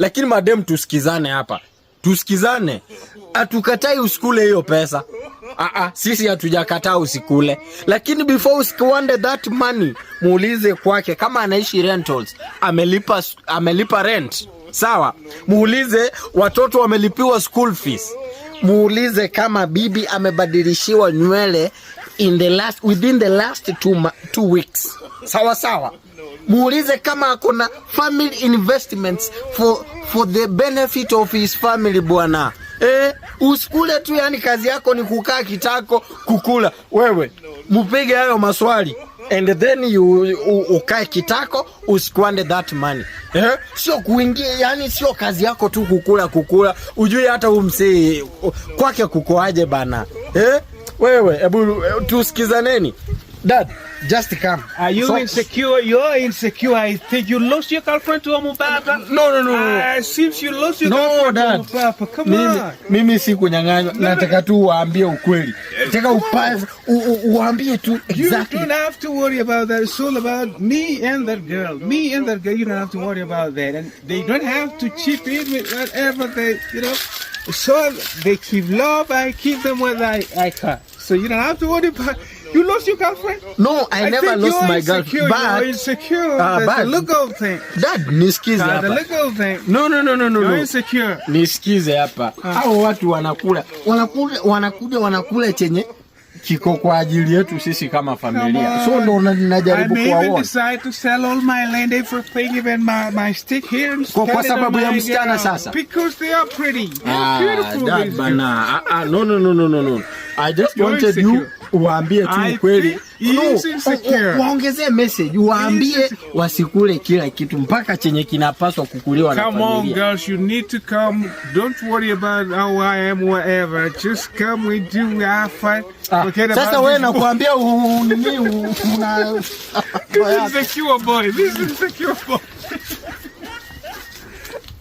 Lakini madem tusikizane hapa. Tusikizane. Hatukatai usikule hiyo pesa. Sisi hatujakataa usikule. Lakini before usikwande that money, muulize kwake kama anaishi rentals, amelipa rent. Sawa? Muulize watoto wamelipiwa school fees. Muulize kama bibi amebadilishiwa nywele within the last 2 weeks. Sawa. Muulize kama kuna family investments for the benefit of his family bwana. Usikule tu, yani kazi yako ni kukaa kitako kukula. Wewe mpige hayo maswali and then ukae kitako usikwande that money. Sio kuingia, yani sio kazi yako tu kukula. Ujui hata umsee kwake kukoaje bana. Wewe hebu tusikizaneni. Dad, just come. Are you insecure? You're insecure. I think you lost your girlfriend to Mubaba. No. Seems you lost your girlfriend to Mubaba. Come on. Mimi si kunyang'anywa. Nataka tu uambie ukweli. Nataka uambie tu exactly. You don't have to worry about that. It's all about me and that girl. Me and that girl. You don't have to worry about that. And they don't have to chip in with whatever they, So they keep love. I keep them when I can. So you don't have to worry about. You lost your girlfriend? No, I never lost my girlfriend. But you're insecure. That's the look of thing. Dad, nisikize hapa. The look of thing. No. You're insecure. Nisikize hapa. Hao watu wanakula chenye kiko kwa ajili yetu sisi kama familia. So ndo najaribu kuwaona. I may decide to sell all my land for even my stick here and kwa sababu ya msichana sasa. Because they are pretty. Beautiful. Dad, bana. No. I just wanted you uambie tu ukweli. Waongezee message, uambie wasikule kila kitu mpaka chenye kinapaswa kukuliwa na familia. Come on girls, you need to come. Don't worry about how I am, whatever. Just come, we have fun. Sasa wewe nakuambia This is insecure boy.